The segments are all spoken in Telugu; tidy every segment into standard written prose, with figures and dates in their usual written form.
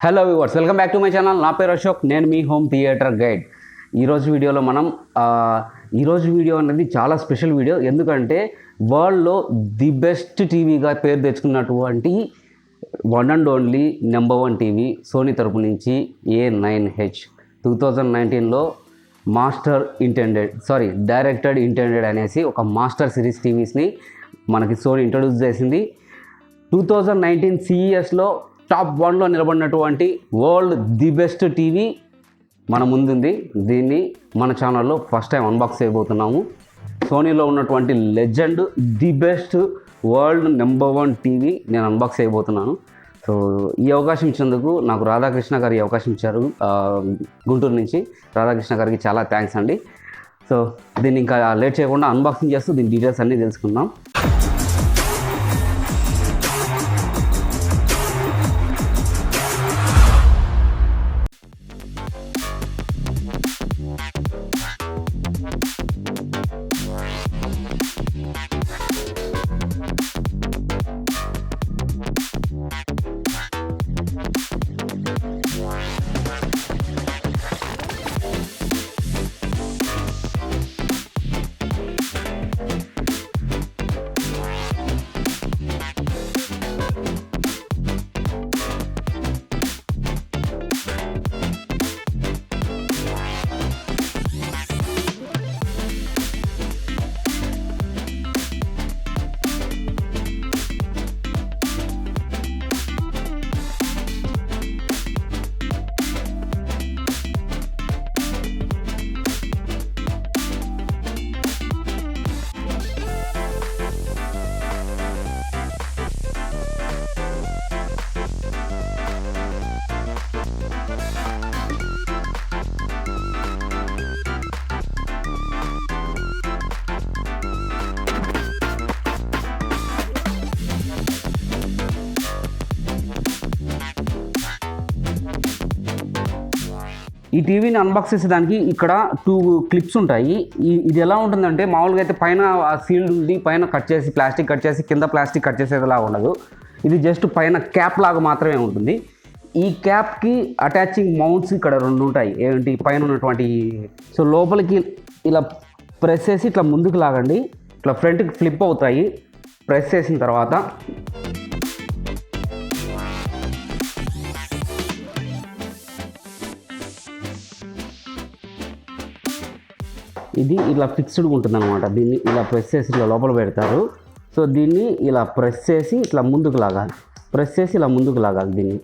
Hello viewers, welcome back to my channel. నా పేరు అశోక్, నేను మీ హోమ్ థియేటర్ గైడ్. ఈరోజు వీడియోలో మనం ఈరోజు వీడియో అనేది చాలా స్పెషల్ వీడియో. ఎందుకంటే వరల్డ్లో ది బెస్ట్ టీవీగా పేరు తెచ్చుకున్నటువంటి one and only number 1 TV Sony తరపు నుంచి A9H 2019లో డైరెక్టెడ్ ఇంటెండెడ్ అనేసి ఒక మాస్టర్ సిరీస్ టీవీస్ని మనకి సోనీ ఇంట్రడ్యూస్ చేసింది. 2019 CESలో టాప్ 1లో నిలబడినటువంటి వరల్డ్ ది బెస్ట్ టీవీ మన ముందుంది. దీన్ని మన ఛానల్లో ఫస్ట్ టైం అన్బాక్స్ చేయబోతున్నాము. సోనీలో ఉన్నటువంటి legend the best world number 1 TV నేను అన్బాక్స్ చేయబోతున్నాను. సో ఈ అవకాశం ఇచ్చినందుకు నాకు రాధాకృష్ణ గారు ఈ అవకాశం ఇచ్చారు, గుంటూరు నుంచి. రాధాకృష్ణ గారికి చాలా థ్యాంక్స్ అండి. సో దీన్ని ఇంకా లేట్ చేయకుండా అన్బాక్సింగ్ చేస్తూ దీని డీటెయిల్స్ అన్నీ తెలుసుకుందాం. ఈ టీవీని అన్బాక్స్ చేసేదానికి ఇక్కడ 2 క్లిప్స్ ఉంటాయి. ఇది ఎలా ఉంటుందంటే, మామూలుగా అయితే పైన సీల్డ్ ఉండి పైన కట్ చేసి ప్లాస్టిక్ కట్ చేసి కింద ప్లాస్టిక్ కట్ చేసేదిలా ఉండదు. ఇది జస్ట్ పైన క్యాప్ లాగా మాత్రమే ఉంటుంది. ఈ క్యాప్కి అటాచింగ్ మౌంట్స్ ఇక్కడ 2 ఉంటాయి. ఏంటి పైన ఉన్నటువంటి, సో లోపలికి ఇలా ప్రెస్ చేసి ఇట్లా ముందుకు లాగండి, ఇట్లా ఫ్రంట్కి ఫ్లిప్ అవుతాయి. ప్రెస్ చేసిన తర్వాత ఇది ఇలా ఫిక్స్డ్గా ఉంటుంది అనమాట. దీన్ని ఇలా ప్రెస్ చేసి ఇట్లా లోపల పెడతారు. సో దీన్ని ఇలా ప్రెస్ చేసి ఇట్లా ముందుకు లాగాలి, ప్రెస్ చేసి ఇలా ముందుకు లాగాలి దీన్ని,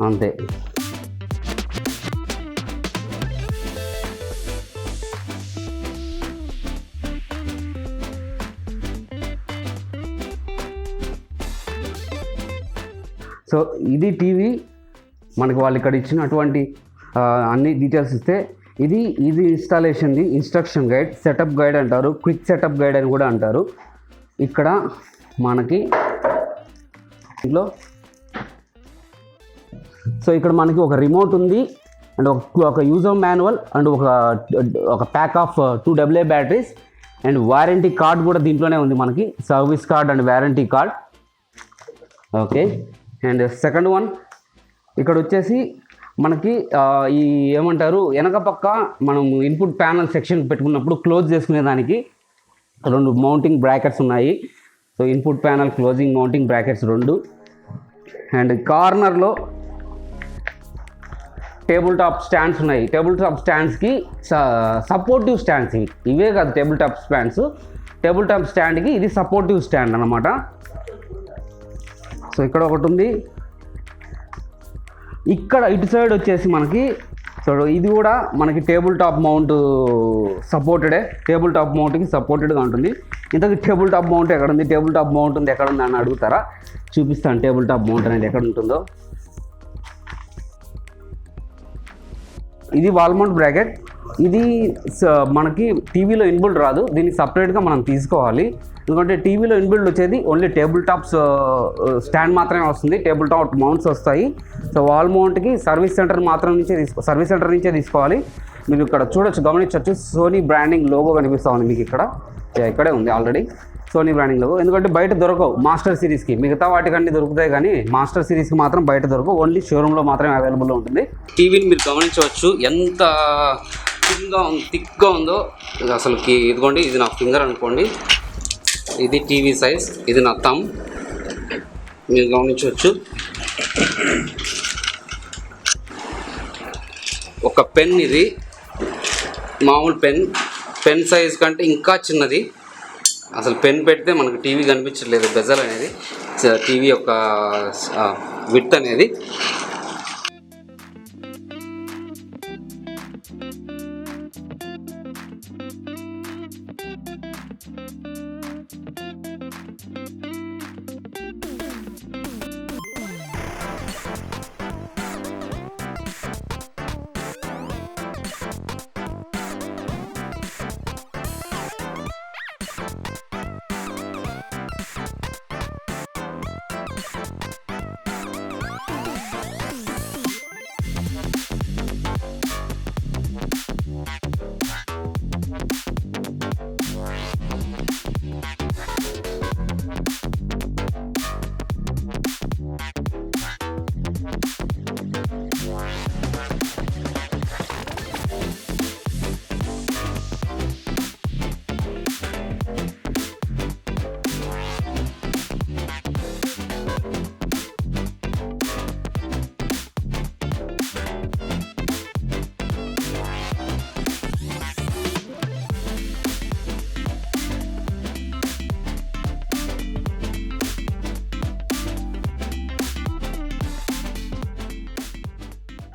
అంతే. సో ఇది టీవీ మనకి వాళ్ళు ఇక్కడ ఇచ్చినటువంటి అన్ని డీటెయిల్స్ ఇస్తే, ఇది ఇన్స్టాలేషన్ది ఇన్స్ట్రక్షన్ గైడ్, సెటప్ గైడ్ అంటారు, క్విక్ సెటప్ గైడ్ అని కూడా అంటారు. ఇక్కడ మనకి ఇంట్లో సో ఇక్కడ మనకి ఒక రిమోట్ ఉంది, అండ్ ఒక యూజర్ మాన్యువల్, అండ్ ఒక pack of 2 AA batteries, and warranty card కూడా దీంట్లోనే ఉంది మనకి, service card and warranty card. Okay, and second one ఇక్కడ వచ్చేసి మనకి ఈ ఏమంటారు, వెనక పక్క మనం ఇన్పుట్ ప్యానల్ సెక్షన్ పెట్టుకున్నప్పుడు క్లోజ్ చేసుకునేదానికి 2 మౌంటింగ్ బ్రాకెట్స్ ఉన్నాయి. So input panel closing mounting brackets 2. And కార్నర్లో టేబుల్ టాప్ స్టాండ్స్ ఉన్నాయి. టేబుల్ టాప్ స్టాండ్స్కి సపోర్టివ్ స్టాండ్స్ ఇవే కాదు, table top stands. Table top స్టాండ్కి ఇది సపోర్టివ్ స్టాండ్ అన్నమాట. సో ఇక్కడ ఒకటి ఉంది. ఇక్కడ ఇటు సైడ్ వచ్చేసి మనకి, సో ఇది కూడా మనకి టేబుల్ టాప్ మౌంట్ సపోర్టెడే, టేబుల్ టాప్ మౌంట్కి సపోర్టెడ్గా ఉంటుంది. ఇంతకీ టేబుల్ టాప్ మౌంట్ ఎక్కడ ఉంది, టేబుల్ టాప్ మౌంట్ ఉంది ఎక్కడ ఉంది అని అడుగుతారా? చూపిస్తాను టేబుల్ టాప్ మౌంట్ అనేది ఎక్కడ ఉంటుందో. ఇది వాల్ మౌంట్ బ్రాకెట్. ఇది మనకి టీవీలో ఇన్బిల్డ్ రాదు, దీన్ని సపరేట్గా మనం తీసుకోవాలి. ఎందుకంటే టీవీలో ఇన్బిల్డ్ వచ్చేది ఓన్లీ టేబుల్ టాప్స్ స్టాండ్ మాత్రమే వస్తుంది, టేబుల్ టాప్ మౌంట్స్ వస్తాయి. సో వాల్ మౌంట్కి సర్వీస్ సెంటర్ నుంచే తీసుకోవాలి. మీరు ఇక్కడ చూడొచ్చు, గమనించవచ్చు, సోనీ బ్రాండింగ్ లోగో కనిపిస్తూ ఉంది మీకు ఇక్కడే ఉంది already. So Sony branding logo. ఎందుకంటే బయట దొరకవు మాస్టర్ సిరీస్కి, మిగతా వాటికన్నీ దొరుకుతాయి కానీ మాస్టర్ సిరీస్కి మాత్రం బయట దొరకవు, ఓన్లీ షోరూంలో మాత్రమే అవైలబుల్లో ఉంటుంది. టీవీని మీరు గమనించవచ్చు ఎంత థిక్గా ఉందో అసలుకి. ఇదిగోండి, ఇది నా ఫింగర్ అనుకోండి, ఇది టీవీ సైజ్, ఇది నా థంబ్, మీరు గమనించవచ్చు. ఒక పెన్, ఇది మామూలు పెన్ సైజ్ కంటే ఇంకా చిన్నది. అసలు పెన్ పెడితే మనకు టీవీ కనిపించట్లేదు, బెజల్ అనేది, టీవీ యొక్క విడ్త్ అనేది.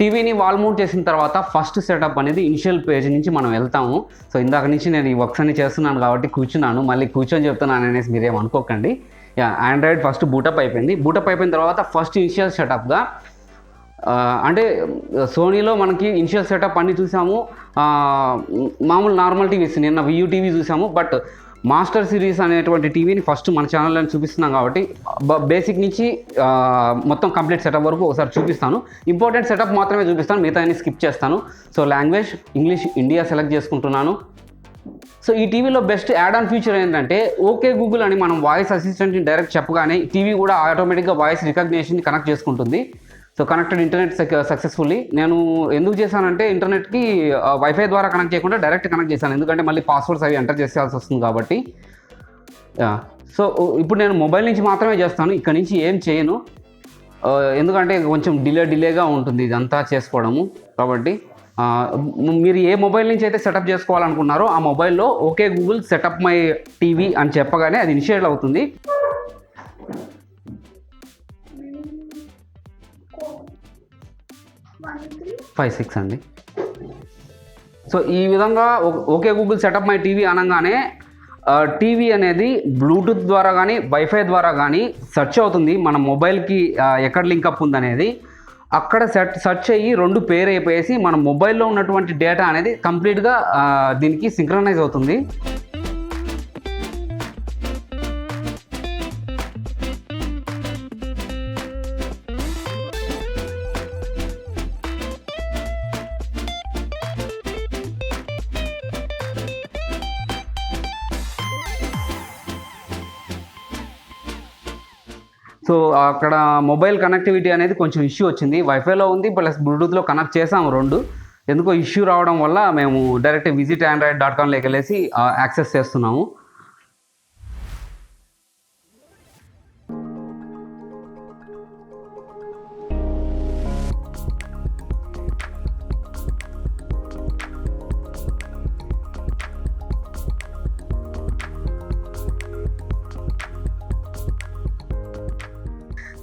టీవీని వాల్ మౌంట్ చేసిన తర్వాత ఫస్ట్ సెటప్ అనేది ఇనిషియల్ పేజ్ నుంచి మనం వెళ్తాము. సో ఇందాక నుంచి నేను ఈ వర్క్స్ అన్ని చేస్తున్నాను కాబట్టి కూర్చున్నాను, మళ్ళీ కూర్చొని చెప్తున్నాను అనేసి మీరేం అనుకోకండి. ఆండ్రాయిడ్ ఫస్ట్ బూటప్ అయిపోయింది. బూటప్ అయిపోయిన తర్వాత ఫస్ట్ ఇనిషియల్ సెటప్గా, అంటే సోనీలో మనకి ఇనిషియల్ సెటప్ అన్ని చూసాము, మామూలు నార్మల్ టీవీస్, నిన్న వియూ టీవీ చూసాము. బట్ మాస్టర్ సిరీస్ అనేటువంటి టీవీని ఫస్ట్ మన ఛానల్లో చూపిస్తున్నాం కాబట్టి బేసిక్ నుంచి మొత్తం కంప్లీట్ సెటప్ వరకు ఒకసారి చూపిస్తాను. ఇంపార్టెంట్ సెటప్ మాత్రమే చూపిస్తాను, మిగతా అన్ని స్కిప్ చేస్తాను. So language English, India select చేసుకుంటున్నాను. సో ఈ టీవీలో బెస్ట్ యాడ్ ఆన్ ఫీచర్ ఏంటంటే ఓకే గూగుల్ అని మనం వాయిస్ అసిస్టెంట్ని డైరెక్ట్ చెప్పగానే టీవీ కూడా ఆటోమేటిక్గా వాయిస్ రికగ్నిషన్ని కనెక్ట్ చేసుకుంటుంది. So connected internet successfully. నేను ఎందుకు చేశానంటే ఇంటర్నెట్కి వైఫై ద్వారా కనెక్ట్ చేయకుండా డైరెక్ట్ కనెక్ట్ చేశాను, ఎందుకంటే మళ్ళీ పాస్వర్డ్స్ అవి ఎంటర్ చేసేయాల్సి వస్తుంది కాబట్టి. సో ఇప్పుడు నేను మొబైల్ నుంచి మాత్రమే చేస్తాను, ఇక్కడ నుంచి ఏం చేయను, ఎందుకంటే కొంచెం డిలేగా ఉంటుంది ఇదంతా చేసుకోవడము. కాబట్టి మీరు ఏ మొబైల్ నుంచి అయితే సెటప్ చేసుకోవాలనుకున్నారో ఆ మొబైల్లో okay Google setup my TV అని చెప్పగానే అది ఇనిషియేట్ అవుతుంది. 5-6 అండి. సో ఈ విధంగా okay Google setup my TV అనగానే టీవీ అనేది బ్లూటూత్ ద్వారా కానీ వైఫై ద్వారా కానీ సెర్చ్ అవుతుంది మన మొబైల్కి ఎక్కడ లింకప్ ఉందనేది. అక్కడ సెర్చ్ అయ్యి 2 పేర్ అయిపోయేసి మన మొబైల్లో ఉన్నటువంటి డేటా అనేది కంప్లీట్గా దీనికి సింక్రనైజ్ అవుతుంది. సో అక్కడ మొబైల్ కనెక్టివిటీ అనేది కొంచెం ఇష్యూ వచ్చింది, వైఫైలో ఉంది ప్లస్ బ్లూటూత్లో కనెక్ట్ చేసాము 2. ఎందుకో ఇష్యూ రావడం వల్ల మేము డైరెక్ట్ visit.android.com వెళ్ళేసి యాక్సెస్ చేస్తున్నాము.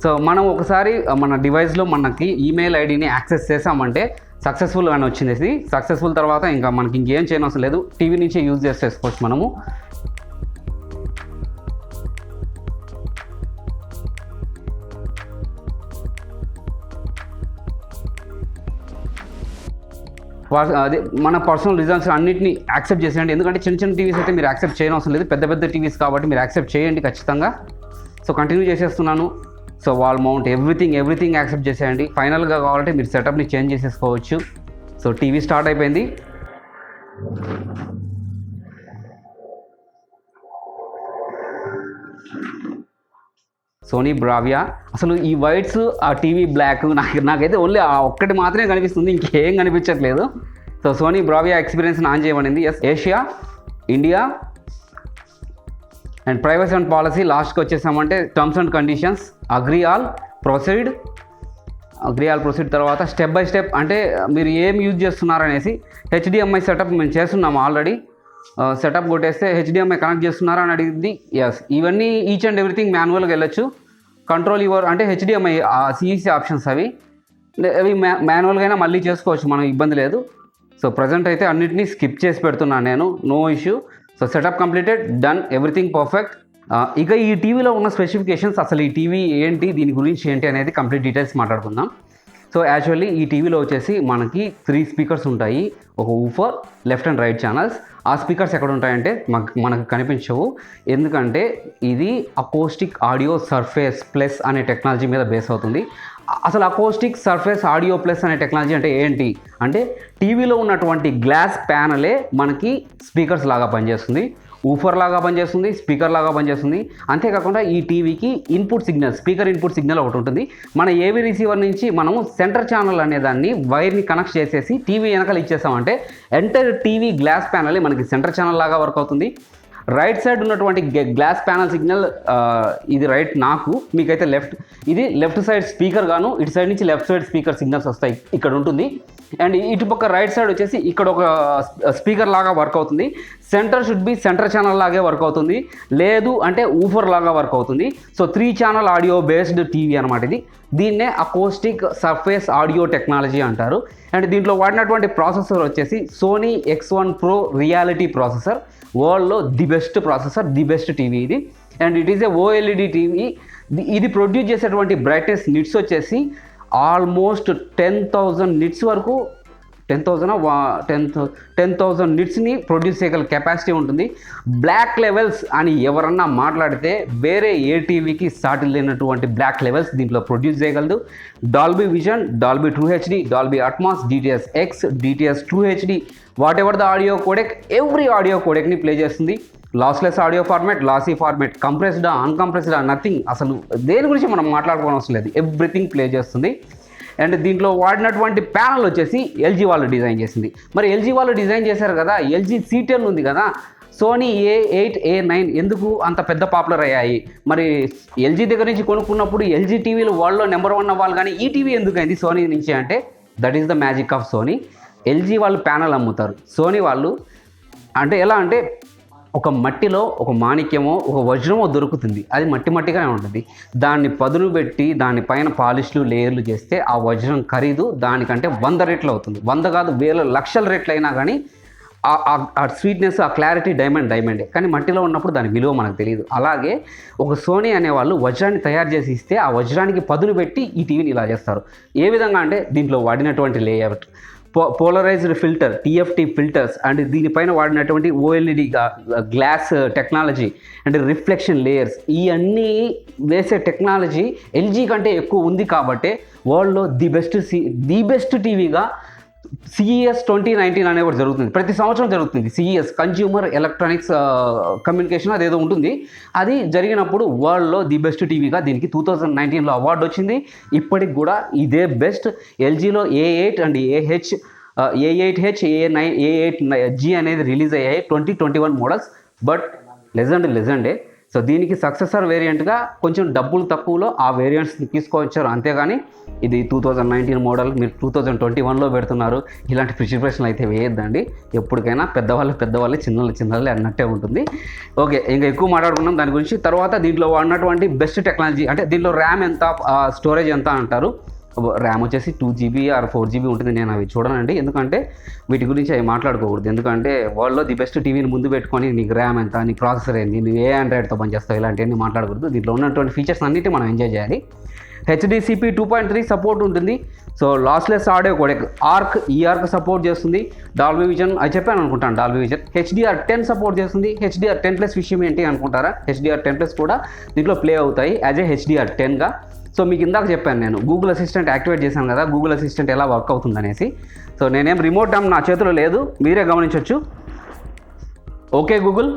సో మనం ఒకసారి మన డివైస్లో మనకి ఈమెయిల్ ఐడిని యాక్సెస్ చేసామంటే సక్సెస్ఫుల్ అని వచ్చింది. సక్సెస్ఫుల్ తర్వాత ఇంకా మనకి ఇంకేం చేయనవసరం లేదు, టీవీ నుంచే యూజ్ చేసుకోవచ్చు మనము. అదే మన పర్సనల్ రిజల్ట్స్ అన్నింటినీ యాక్సెప్ట్ చేసేయండి, ఎందుకంటే చిన్న చిన్న టీవీస్ అయితే మీరు యాక్సెప్ట్ చేయనవసరం లేదు, పెద్ద పెద్ద టీవీస్ కాబట్టి మీరు యాక్సెప్ట్ చేయండి ఖచ్చితంగా. సో కంటిన్యూ చేసేస్తున్నాను. So wall mount everything accept చేసేయండి. ఫైనల్గా కావాలంటే మీరు సెటప్ని చేంజ్ చేసేసుకోవచ్చు. సో టీవీ స్టార్ట్ అయిపోయింది. Sony Bravia. అసలు ఈ వైట్స్, ఆ టీవీ బ్లాక్ నాకైతే ఓన్లీ ఆ ఒక్కటి మాత్రమే కనిపిస్తుంది, ఇంకేం కనిపించట్లేదు. సో సోనీ బ్రావియా ఎక్స్పీరియన్స్ని ఆన్ చేయబడింది. Yes, Asia, India and privacy and policy. లాస్ట్కి వచ్చేసామంటే terms and conditions, agree all proceed తర్వాత స్టెప్ బై స్టెప్ అంటే మీరు ఏం యూజ్ చేస్తున్నారనేసి. హెచ్డిఎంఐ సెటప్ మేము చేస్తున్నాము ఆల్రెడీ. సెటప్ కొట్టేస్తే హెచ్డిఎంఐ కనెక్ట్ చేస్తున్నారా అని అడిగింది. ఎస్, ఇవన్నీ ఈచ్ అండ్ ఎవ్రీథింగ్ మాన్యువల్గా వెళ్ళొచ్చు. కంట్రోల్ యువర్ అంటే హెచ్డిఎంఐ సిఈసి ఆప్షన్స్ అవి మాన్యువల్గా అయినా మళ్ళీ చేసుకోవచ్చు, మనం ఇబ్బంది లేదు. సో ప్రజెంట్ అయితే అన్నింటినీ స్కిప్ చేసి పెడుతున్నాను నేను, no issue. So setup completed, done, everything perfect. ఇక ఈ టీవీలో ఉన్న స్పెసిఫికేషన్స్, అసలు ఈ టీవీ ఏంటి, దీని గురించి ఏంటి అనేది కంప్లీట్ డీటెయిల్స్ మాట్లాడుకుందాం. సో యాక్చువల్లీ ఈ టీవీలో వచ్చేసి మనకి 3 స్పీకర్స్ ఉంటాయి, ఒక woofer, left and right channels. ఆ స్పీకర్స్ ఎక్కడ ఉంటాయంటే మనకు కనిపించవు, ఎందుకంటే ఇది అకోస్టిక్ ఆడియో సర్ఫేస్ ప్లస్ అనే టెక్నాలజీ మీద బేస్ అవుతుంది. అసలు అకోస్టిక్ సర్ఫేస్ ఆడియో ప్లస్ అనే టెక్నాలజీ అంటే ఏంటి అంటే, టీవీలో ఉన్నటువంటి గ్లాస్ ప్యానలే మనకి స్పీకర్స్ లాగా పనిచేస్తుంది, ఊఫర్ లాగా పనిచేస్తుంది, స్పీకర్ లాగా పనిచేస్తుంది. అంతేకాకుండా ఈ టీవీకి input signal, speaker input signal ఒకటి ఉంటుంది. మన ఏవీ రిసీవర్ నుంచి మనము సెంటర్ ఛానల్ అనే దాన్ని వైర్ని కనెక్ట్ చేసేసి టీవీ వెనకాల ఇచ్చేసామంటే ఎంటైర్ టీవీ గ్లాస్ ప్యానల్ మనకి సెంటర్ ఛానల్ లాగా వర్క్ అవుతుంది. రైట్ సైడ్ ఉన్నటువంటి గ్లాస్ ప్యానల్ సిగ్నల్ ఇది రైట్, నాకు మీకైతే లెఫ్ట్, ఇది లెఫ్ట్ సైడ్ స్పీకర్ గాను, ఇటు సైడ్ నుంచి లెఫ్ట్ సైడ్ స్పీకర్ సిగ్నల్స్ వస్తాయి, ఇక్కడ ఉంటుంది. అండ్ ఇటుపక్క రైట్ సైడ్ వచ్చేసి ఇక్కడ ఒక స్పీకర్ లాగా వర్క్ అవుతుంది. Centre should be centre channel లాగే వర్క్ అవుతుంది, లేదు అంటే ఊఫర్ లాగా వర్క్ అవుతుంది. So 3 channel audio based TV అనమాట ఇది. దీన్నే అకోస్టిక్ సర్ఫేస్ ఆడియో టెక్నాలజీ అంటారు. అండ్ దీంట్లో వాడినటువంటి ప్రాసెసర్ వచ్చేసి Sony X1 Pro reality processor, వరల్డ్లో the best processor, the best TV ఇది. And it is a OLED TV. ఇది ప్రొడ్యూస్ చేసేటువంటి బ్రైట్నెస్ నిట్స్ వచ్చేసి ఆల్మోస్ట్ 10,000 నిట్స్ వరకు, 10,000 నిట్స్ని ప్రొడ్యూస్ చేయగల కెపాసిటీ ఉంటుంది. బ్లాక్ లెవెల్స్ అని ఎవరన్నా మాట్లాడితే వేరే ఏ టీవీకి సాటి లేనటువంటి బ్లాక్ లెవెల్స్ దీంట్లో ప్రొడ్యూస్ చేయగలదు. Dolby Vision, Dolby 2HD, Dolby Atmos, DTS-X, DTS 2HD, whatever the audio codec, every audio కోడెక్ని ప్లే చేస్తుంది. Lossless audio format, lossy format, కంప్రెస్డా, అన్కంప్రెస్డా, నథింగ్, అసలు దేని గురించి మనం మాట్లాడుకోవడం లేదు, ఎవ్రీథింగ్ ప్లే చేస్తుంది. అండ్ దీంట్లో వాడినటువంటి ప్యానల్ వచ్చేసి ఎల్జీ వాళ్ళు డిజైన్ చేసింది. మరి ఎల్జీ వాళ్ళు డిజైన్ చేశారు కదా, ఎల్జీ C10 ఉంది కదా, సోనీ A8, A9 ఎందుకు అంత పెద్ద పాపులర్ అయ్యాయి? మరి ఎల్జీ దగ్గర నుంచి కొనుక్కున్నప్పుడు ఎల్జీ టీవీలు వరల్డ్లో నెంబర్ 1 అవ్వాలి, కానీ ఈ టీవీ ఎందుకు అయింది సోనీ నుంచి అంటే, that is the magic of Sony. LG వాళ్ళు ప్యానల్ అమ్ముతారు, సోనీ వాళ్ళు అంటే ఎలా అంటే, ఒక మట్టిలో ఒక మాణిక్యమో ఒక వజ్రమో దొరుకుతుంది, అది మట్టిగానే ఉంటుంది. దాన్ని పదును పెట్టి దానిపైన పాలిష్లు లేయర్లు చేస్తే ఆ వజ్రం ఖరీదు దానికంటే 100 రెట్లు అవుతుంది, 100 కాదు 1000 లక్షల రెట్లు అయినా కానీ ఆ స్వీట్నెస్, ఆ క్లారిటీ డైమండే. కానీ మట్టిలో ఉన్నప్పుడు దాని విలువ మనకు తెలియదు. అలాగే ఒక సోనీ అనేవాళ్ళు వజ్రాన్ని తయారు చేసి ఇస్తే ఆ వజ్రానికి పదును పెట్టి ఈ టీవీని ఇలా చేస్తారు. ఏ విధంగా అంటే, దీంట్లో వాడినటువంటి layout, polarized filter, TFT filters, and దీనిపైన వాడినటువంటి OLED glass technology and reflection layers, ఇవన్నీ వేసే టెక్నాలజీ ఎల్జీ కంటే ఎక్కువ ఉంది. కాబట్టి వరల్డ్లో ది బెస్ట్ టీవీగా CES 2019 అనేది ఒకటి జరుగుతుంది, ప్రతి సంవత్సరం జరుగుతుంది. CES కన్జ్యూమర్ ఎలక్ట్రానిక్స్ కమ్యూనికేషన్ అదేదో ఉంటుంది. అది జరిగినప్పుడు వరల్డ్లో ది బెస్ట్ టీవీగా దీనికి 2019లో అవార్డు వచ్చింది. ఇప్పటికి కూడా ఇదే best. ఎల్జీలో A8 and A8H, A8G అనేది రిలీజ్ అయ్యాయి 2021 మోడల్స్. బట్ లెజెండే. సో దీనికి సక్సెసర్ వేరియంట్గా కొంచెం డబ్బులు తక్కువలో ఆ వేరియంట్స్ని తీసుకొచ్చారు, అంతేగాని ఇది 2019 మోడల్ మీరు 2021లో పెడుతున్నారు, ఇలాంటి ప్రిపరేషన్లు అయితే వేయద్దండి. ఎప్పటికైనా పెద్దవాళ్ళు చిన్నవాళ్ళే అన్నట్టే ఉంటుంది. ఓకే, ఇంకా ఎక్కువ మాట్లాడుకున్నాం దాని గురించి. తర్వాత దీంట్లో ఉన్నటువంటి బెస్ట్ టెక్నాలజీ అంటే, దీంట్లో ర్యామ్ ఎంత, స్టోరేజ్ ఎంత అంటారు. ర్యామ్ వచ్చేసి 2GB ఆర్ 4GB ఉంటుంది. నేను అవి చూడనండి, ఎందుకంటే వీటి గురించి అవి మాట్లాడుకోకూడదు. ఎందుకంటే వరల్డ్లో ది బెస్ట్ టీవీని ముందు పెట్టుకొని నీకు ర్యామ్ ఎంత, నీ ప్రాసెసర్ ఏంది, నువ్వు ఏ ఆండ్రాయిడ్తో పనిచేస్తావు, ఇలాంటివన్నీ మాట్లాడకూడదు. దీంట్లో ఉన్నటువంటి ఫీచర్స్ అన్నిటి మనం ఎంజాయ్ చేయాలి. HDCP 2.3 సపోర్ట్ ఉంటుంది. So lossless audio codec, EARC support చేస్తుంది. డాల్బీ విజన్ అది చెప్పాను అనుకుంటాను, డాల్బీ విజన్. HDR10 సపోర్ట్ చేస్తుంది. HDR10+ విషయం ఏంటి అనుకుంటారా, HDR10+ కూడా దీంట్లో ప్లే అవుతాయి యాజ్ ఏ HDR10గా. సో మీకు ఇందాక చెప్పాను నేను గూగుల్ అసిస్టెంట్ యాక్టివేట్ చేశాను కదా, గూగుల్ అసిస్టెంట్ ఎలా వర్క్ అవుతుంది అనేసి. సో నేనేం రిమోట్ నా చేతిలో లేదు, మీరే గమనించవచ్చు. Okay Google,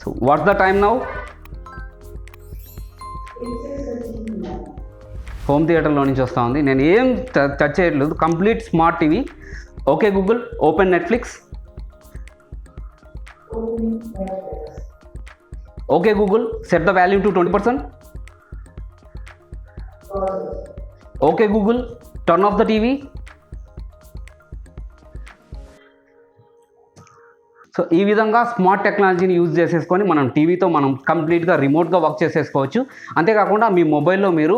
so what's the time now? Home థియేటర్లో నుంచి వస్తూ ఉంది. నేను ఏం టచ్ చేయట్లేదు, complete smart TV. Okay Google, open Netflix. Okay Google, set the volume to 20%. Okay Google, turn off the TV. So ఈ విధంగా స్మార్ట్ టెక్నాలజీని యూజ్ చేసేసుకొని మనం టీవీతో మనం కంప్లీట్గా రిమోట్గా వర్క్ చేసేసుకోవచ్చు. అంతేకాకుండా మీ మొబైల్లో మీరు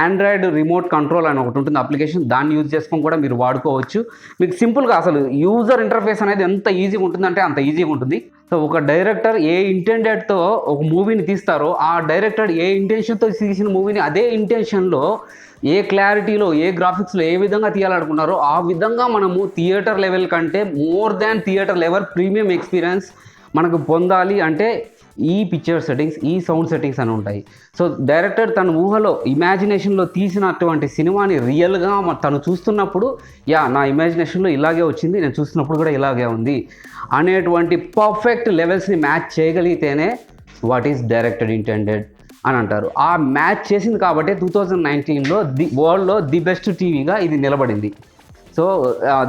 ఆండ్రాయిడ్ రిమోట్ కంట్రోల్ అని ఒకటి ఉంటుంది అప్లికేషన్, దాన్ని యూజ్ చేసుకొని కూడా మీరు వాడుకోవచ్చు. మీకు సింపుల్గా అసలు యూజర్ ఇంటర్ఫేస్ అనేది ఎంత ఈజీగా ఉంటుందంటే అంత ఈజీగా ఉంటుంది. సో ఒక డైరెక్టర్ ఏ ఇంటెండెడ్తో ఒక మూవీని తీస్తారో, ఆ డైరెక్టర్ ఏ ఇంటెన్షన్తో తీసిన మూవీని అదే ఇంటెన్షన్లో, ఏ క్లారిటీలో, ఏ గ్రాఫిక్స్లో ఏ విధంగా తీయాలనుకున్నారో ఆ విధంగా మనము థియేటర్ లెవెల్ కంటే more than theatre level premium experience మనకు పొందాలి అంటే ఈ పిక్చర్ సెట్టింగ్స్, ఈ సౌండ్ సెట్టింగ్స్ అని ఉంటాయి. సో డైరెక్టర్ తన ఊహలో, ఇమాజినేషన్లో తీసినటువంటి సినిమాని రియల్గా తను చూస్తున్నప్పుడు నా ఇమాజినేషన్లో ఇలాగే వచ్చింది, నేను చూస్తున్నప్పుడు కూడా ఇలాగే ఉంది అనేటువంటి పర్ఫెక్ట్ లెవెల్స్ని మ్యాచ్ చేయగలిగితేనే వాట్ ఈస్ డైరెక్టెడ్ ఇంటెండెడ్ అని అంటారు. ఆ మ్యాచ్ చేసింది కాబట్టి 2019లో వరల్డ్లో ది బెస్ట్ టీవీగా ఇది నిలబడింది. సో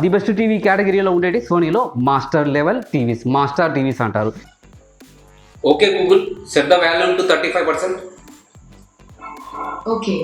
ది బెస్ట్ టీవీ కేటగిరీలో ఉండేది సోనీలో master level TVs, master TVs అంటారు. Okay Google, set the volume to 35%. Okay.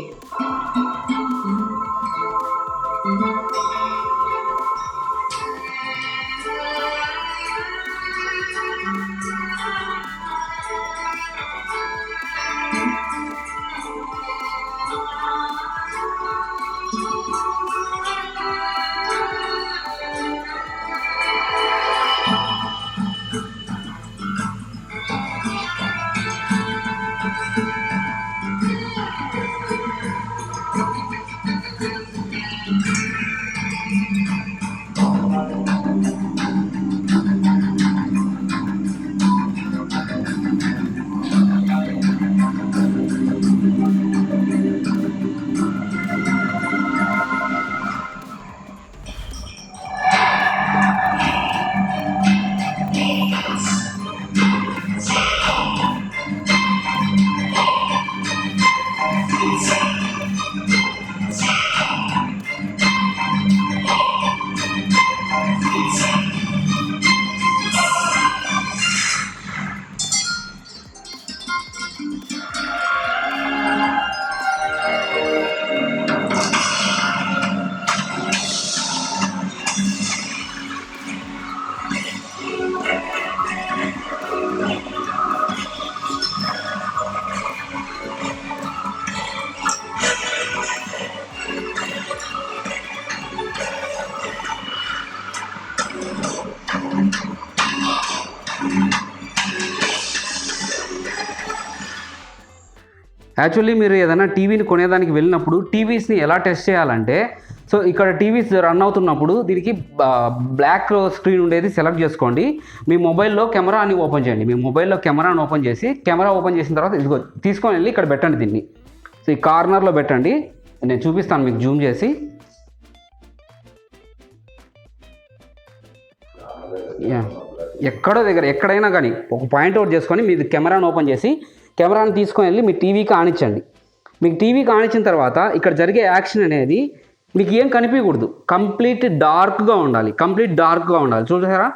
Actually మీరు ఏదైనా టీవీని కొనేదానికి వెళ్ళినప్పుడు టీవీస్ని ఎలా టెస్ట్ చేయాలంటే, సో ఇక్కడ టీవీస్ రన్ అవుతున్నప్పుడు దీనికి బ్లాక్ స్క్రీన్ ఉండేది సెలెక్ట్ చేసుకోండి. మీ మొబైల్లో కెమెరా అని ఓపెన్ చేయండి. మీ మొబైల్లో కెమెరాని ఓపెన్ చేసి, కెమెరా ఓపెన్ చేసిన తర్వాత ఇదిగో తీసుకొని వెళ్ళి ఇక్కడ పెట్టండి దీన్ని. సో ఈ కార్నర్లో పెట్టండి, నేను చూపిస్తాను మీకు జూమ్ చేసి. ఎక్కడో దగ్గర ఎక్కడైనా కానీ ఒక పాయింట్ అవుట్ చేసుకొని మీరు కెమెరాని ఓపెన్ చేసి కెమెరాని తీసుకొని వెళ్ళి మీ టీవీకి ఆనించండి. మీకు టీవీకి ఆనించిన తర్వాత ఇక్కడ జరిగే యాక్షన్ అనేది మీకు ఏం కనిపించకూడదు, కంప్లీట్ డార్క్గా ఉండాలి. చూసారా,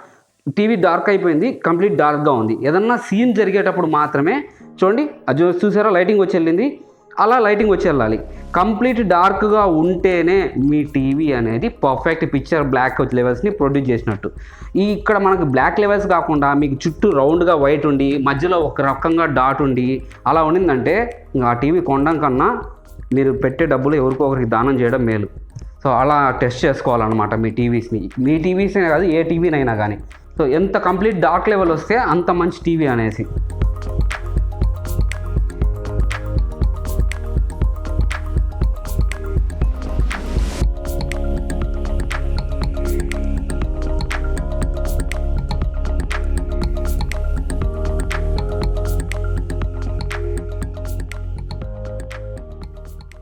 టీవీ డార్క్ అయిపోయింది, కంప్లీట్ డార్క్గా ఉంది. ఏదన్నా సీన్ జరిగేటప్పుడు మాత్రమే చూడండి, అది చూసారా లైటింగ్ వచ్చి వెళ్ళింది, అలా లైటింగ్ వచ్చి వెళ్ళాలి. కంప్లీట్ డార్క్గా ఉంటేనే మీ టీవీ అనేది పర్ఫెక్ట్ పిక్చర్ బ్లాక్ లెవెల్స్ని ప్రొడ్యూస్ చేసినట్టు. ఇక్కడ మనకు బ్లాక్ లెవెల్స్ కాకుండా మీకు చుట్టూ రౌండ్గా వైట్ ఉండి మధ్యలో ఒక రకంగా డాట్ ఉండి అలా ఉండిందంటే ఆ టీవీ కొనడం కన్నా మీరు పెట్టే డబ్బులు ఎవరికో ఒకరికి దానం చేయడం మేలు. సో అలా టెస్ట్ చేసుకోవాలన్నమాట మీ టీవీస్నే కాదు, ఏ టీవీనైనా కానీ. సో ఎంత కంప్లీట్ డార్క్ లెవెల్ వస్తే అంత మంచి టీవీ అనేసి.